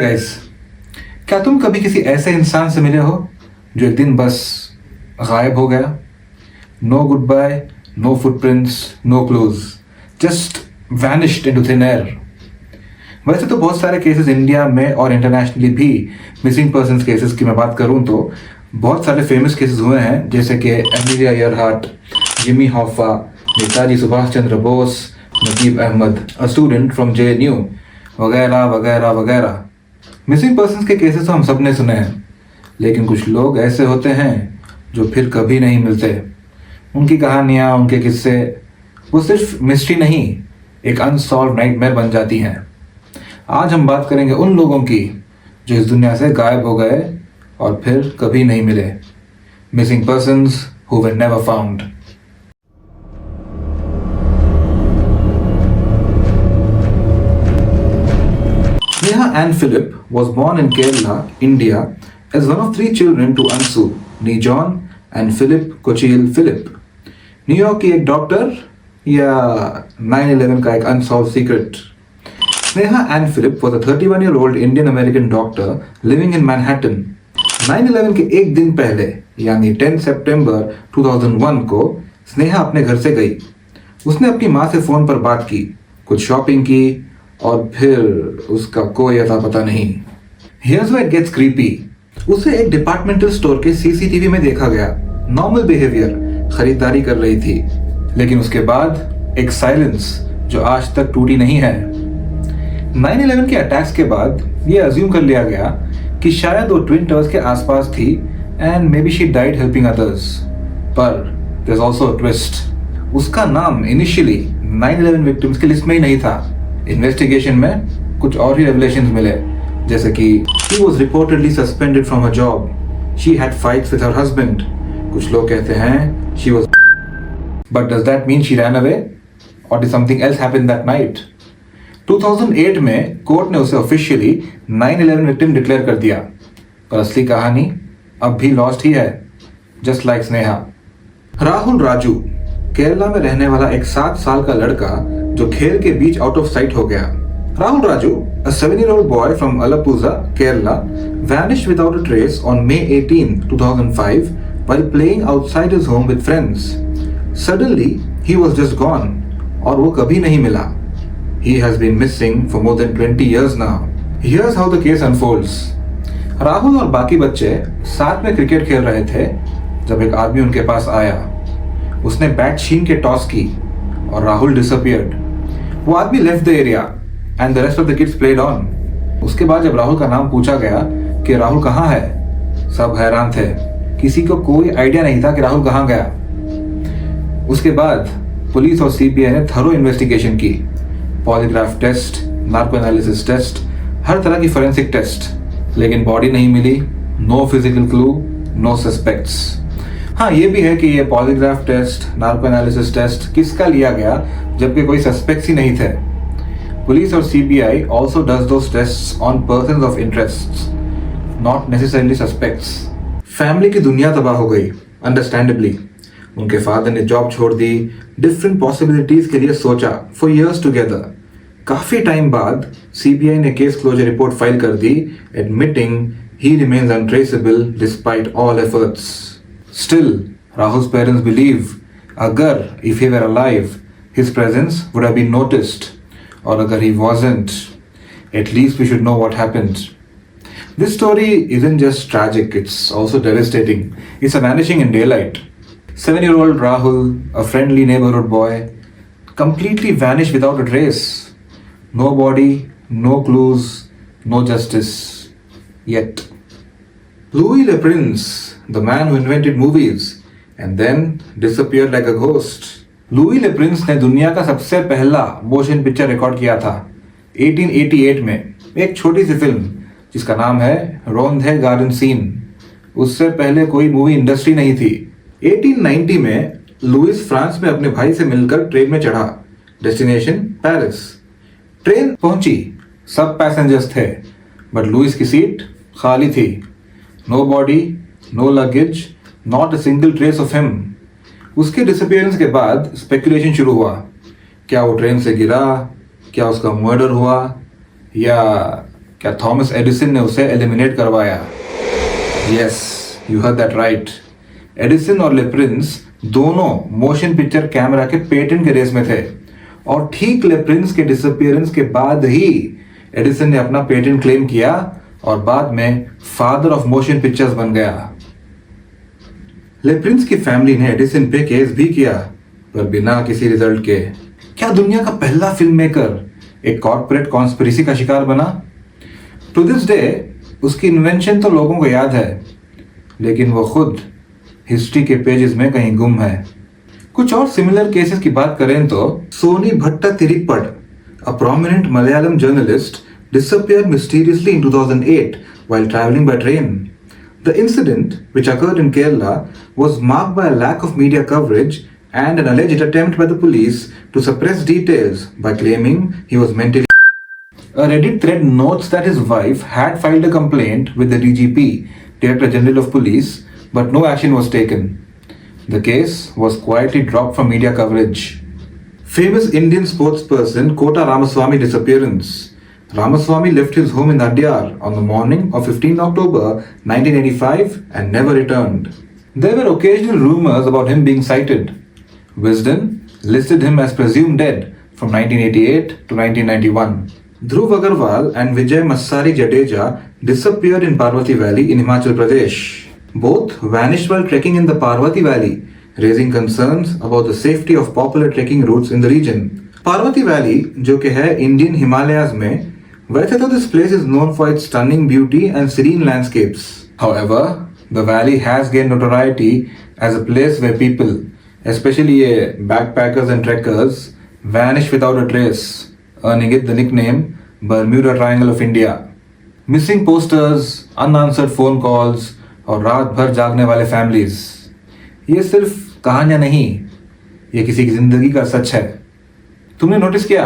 Guys, क्या तुम कभी किसी ऐसे इंसान से मिले हो जो एक दिन बस गायब हो गया? No goodbye, no footprints, no clues, just vanished into thin air. वैसे तो बहुत सारे केसेस इंडिया में और इंटरनेशनली भी मिसिंग पर्सन्स केसेस की मैं बात करूं तो बहुत सारे फेमस केसेस हुए हैं, जैसे कि Amelia Earhart, Jimmy Hoffa, Netaji Subhash Chandra Bose, Najeeb Ahmed, a student from JNU, वगैरह वगैरह वगैरह। मिसिंग पर्सन्स के केसेस तो हम सब ने सुने हैं, लेकिन कुछ लोग ऐसे होते हैं जो फिर कभी नहीं मिलते। उनकी कहानियाँ, उनके किस्से, वो सिर्फ मिस्ट्री नहीं, एक अनसॉल्व नाइटमेयर बन जाती हैं। आज हम बात करेंगे उन लोगों की जो इस दुनिया से गायब हो गए और फिर कभी नहीं मिले। Missing persons who were never found. Sneha Ann Philip was born in Kerala, India, as one of three children to Ansu, nee John, and Philip Kochil Philip. New York की एक डॉक्टर या 9/11 का एक unsolved secret? Sneha Ann Philip was a 31-year-old Indian American doctor living in Manhattan. 9/11 के एक दिन पहले यानी 10 सितंबर 2001 को स्नेहा अपने घर से गई। उसने अपनी माँ से फोन पर बात की, कुछ शॉपिंग की और फिर उसका कोई अता पता नहीं। Here's where it gets creepy. उसे एक डिपार्टमेंटल स्टोर के CCTV में देखा गया, नॉर्मल बिहेवियर, खरीदारी कर रही थी। लेकिन उसके बाद एक साइलेंस जो आज तक टूटी नहीं है। 9/11 के अटैक्स के बाद ये अज्यूम कर लिया गया कि शायद वो ट्विन टावर्स के आसपास थी and maybe she died helping others. पर there is also a twist. उसका नाम इनिशियली 9/11 विक्टिम्स की लिस्ट में ही नहीं था। इन्वेस्टिगेशन में कुछ और ही रेवलेशंस मिले, जैसे कि she was reportedly suspended from her job, she had fights with her husband, कुछ लोग कहते हैं she was, but does that mean she ran away or did something else happen that night? 2008 में कोर्ट ने उसे ऑफिशियली 9/11 विक्टिम डिक्लेयर कर दिया, पर असली कहानी अब भी लॉस्ट ही है, जस्ट लाइक स्नेहा। राहुल राजू केरला में रहने वाला एक 7 साल का लड़का जो खेल के बीच आउट ऑफ साइट हो गया। Rahul Raju, a 7-year-old boy from Alappuzha, Kerala, vanished without a trace on May 18, 2005 while playing outside his home with friends. Suddenly, he was just gone और वो कभी नहीं मिला। He has been missing for more than 20 years now. Here's how the case unfolds. Rahul और बाकी बच्चे साथ में क्रिकेट खेल रहे थे जब एक आदमी उनके पास आया। उसने बैट छीन के टॉस की और राहुल डिसअपियर्ड। वो आदमी left the area and the rest of the kids played on. उसके बाद जब राहुल का नाम पूछा गया कि राहुल कहाँ है, सब हैरान थे। किसी को कोई आइडिया नहीं था कि राहुल कहाँ गया। उसके बाद पुलिस और CBI ने थरो इन्वेस्टिगेशन की, polygraph test, narco analysis test, हर तरह की फोरेंसिक टेस्ट, लेकिन बॉडी नहीं मिली, no physical clue, no suspects. हाँ, ये भी है कि ये polygraph test, narco analysis test किसका लिया गया जबकि कोई सस्पेक्ट्स ही नहीं थे। पुलिस और CBI also does those tests on persons of interest, not necessarily suspects. Family की दुनिया तबाह हो गई, अंडरस्टैंडेबली। उनके फादर ने जॉब छोड़ दी, डिफरेंट पॉसिबिलिटीज के लिए सोचा फॉर इयर्स टुगेदर। काफी टाइम बाद CBI ने केस क्लोजर रिपोर्ट फाइल कर दी, admitting he remains untraceable despite all efforts. Still, Rahul's parents believe agar if he were alive, his presence would have been noticed, or agar he wasn't, at least we should know what happened. This story isn't just tragic, it's also devastating. It's a vanishing in daylight. 7-year-old Rahul, a friendly neighborhood boy, completely vanished without a trace. No body, no clues, no justice. Yet. Louis Le Prince, the man who invented movies and then disappeared like a ghost. Louis ले Prince ने दुनिया का सबसे पहला motion picture record किया था 1888 में, एक छोटी सी फिल्म जिसका नाम है रोंधे गार्डन सीन। उससे पहले कोई मूवी इंडस्ट्री नहीं थी। 1890 में लुइस फ्रांस में अपने भाई से मिलकर ट्रेन में चढ़ा, डेस्टिनेशन पेरिस। ट्रेन पहुंची, सब पैसेंजर्स थे, बट लुइस की सीट खाली थी। No body, no luggage, not a single trace of him. उसके डिसअपियरेंस के बाद स्पेकुलेशन शुरू हुआ, क्या वो ट्रेन से गिरा, क्या उसका मर्डर हुआ, या क्या थॉमस एडिसन ने उसे एलिमिनेट करवाया? Yes, you heard that right. Edison और लेप्रिंस दोनों मोशन पिक्चर कैमरा के पेटेंट के रेस में थे और ठीक लेप्रिंस के डिसअपियरेंस के बाद ही एडिसन ने अपना पेटेंट क्लेम किया और बाद में फादर ऑफ मोशन पिक्चर्स बन गया। लेप्रिंस की फैमिली ने एडिसन पे केस भी किया पर बिना किसी रिजल्ट के। क्या दुनिया का पहला फिल्म मेकर एक कॉर्पोरेट कॉन्स्पिरेसी का शिकार बना? टू दिस डे उसकी इन्वेंशन तो लोगों को याद है, लेकिन वो खुद हिस्ट्री के पेजेस में कहीं गुम है। कुछ और सिमिलर केसेस की बात करें तो Soni भट्टातिरिपड़, a prominent Malayalam journalist, disappeared mysteriously in 2008 while traveling by train. The incident, which occurred in Kerala, was marked by a lack of media coverage and an alleged attempt by the police to suppress details by claiming he was mentally. A Reddit thread notes that his wife had filed a complaint with the DGP, Director General of Police, but no action was taken. The case was quietly dropped from media coverage. Famous Indian sportsperson Kota Ramaswamy disappearance. Ramaswamy left his home in Adyar on the morning of 15 October 1985 and never returned. There were occasional rumors about him being sighted. Wisden listed him as presumed dead from 1988 to 1991. Dhruv Agarwal and Vijay Massari Jadeja disappeared in Parvati Valley in Himachal Pradesh. Both vanished while trekking in the Parvati Valley, raising concerns about the safety of popular trekking routes in the region. Parvati Valley, जो कि है Indian Himalayas में, वैसे तो this place is known for its stunning beauty and serene landscapes. However, the valley has gained notoriety as a place where people, especially backpackers and trekkers, vanish without a trace, earning it the nickname Bermuda Triangle of India. Missing posters, unanswered phone calls और रात भर जागने वाले families, ये सिर्फ कहानियां नहीं, ये किसी की जिंदगी का सच है। तुमने नोटिस किया,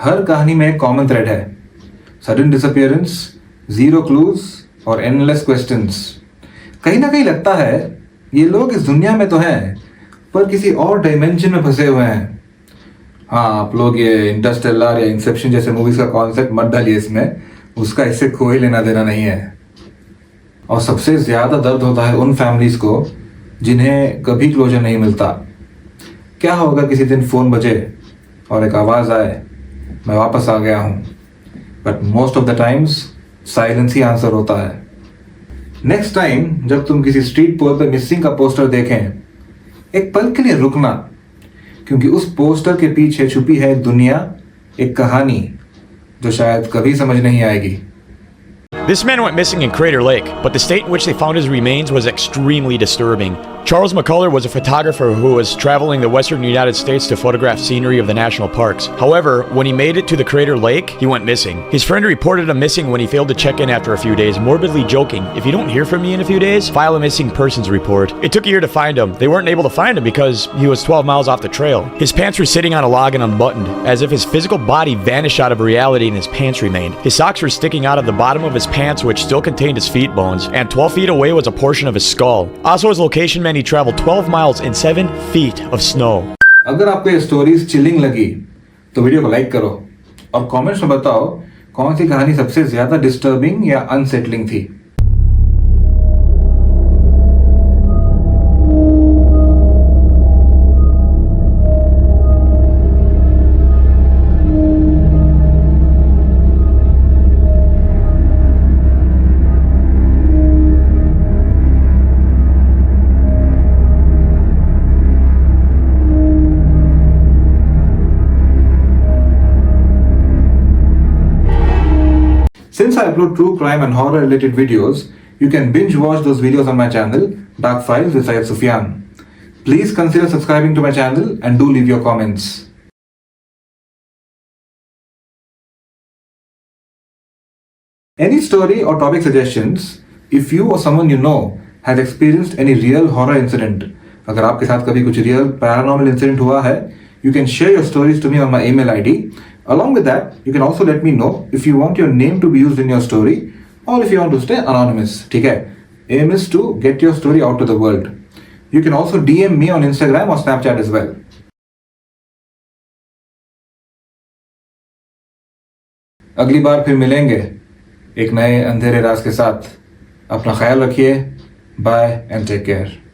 हर कहानी में एक कॉमन थ्रेड है, सडन डिसअपियरेंस, जीरो क्लूज और एंडलेस क्वेश्चंस। कहीं ना कहीं लगता है ये लोग इस दुनिया में तो हैं पर किसी और डायमेंशन में फंसे हुए हैं। हाँ, आप लोग ये इंटरस्टेलर या इंसेप्शन जैसे मूवीज का कॉन्सेप्ट मत डालिए इसमें, उसका इससे कोई लेना देना नहीं है। और सबसे ज़्यादा दर्द होता है उन फैमिलीज़ को जिन्हें कभी क्लोजर नहीं मिलता। क्या होगा किसी दिन फ़ोन बजे और एक आवाज़ आए, मैं वापस आ गया हूँ, but most of the times silence he answer होता है। नेक्स्ट टाइम जब तुम किसी स्ट्रीट पोल पर मिसिंग का पोस्टर देखें, एक पल के लिए रुकना, क्योंकि उस पोस्टर के पीछे छुपी है एक दुनिया, एक कहानी जो शायद कभी समझ नहीं आएगी। This man went missing in Crater Lake, but the state in which they found his remains was extremely disturbing. Charles McCullough was a photographer who was traveling the western United States to photograph scenery of the national parks. However, when he made it to the Crater Lake, he went missing. His friend reported him missing when he failed to check in after a few days, morbidly joking, "If you don't hear from me in a few days, file a missing persons report." It took a year to find him. They weren't able to find him because he was 12 miles off the trail. His pants were sitting on a log and unbuttoned, as if his physical body vanished out of reality and his pants remained. His socks were sticking out of the bottom of his pants, which still contained his feet bones, and 12 feet away was a portion of his skull. Also, his location meant he traveled 12 miles in 7 feet of snow. अगर आपको ये stories chilling लगी तो video को like करो और comments में बताओ कौन सी कहानी सबसे ज्यादा डिस्टर्बिंग या अनसेटलिंग थी। Since I upload true crime and horror related videos, you can binge watch those videos on my channel, Dark Files with Syed Sufyan. Please consider subscribing to my channel and do leave your comments. Any story or topic suggestions, if you or someone you know has experienced any real horror incident, अगर आपके साथ कभी कुछ real paranormal incident हुआ है, you can share your stories to me on my email ID. Along with that, you can also let me know if you want your name to be used in your story or if you want to stay anonymous. ठीक है? Aim is to get your story out to the world. You can also DM me on Instagram or Snapchat as well. अगली बार फिर मिलेंगे एक नए अंधेरे राज के साथ। अपना ख्याल रखिए। Bye and take care.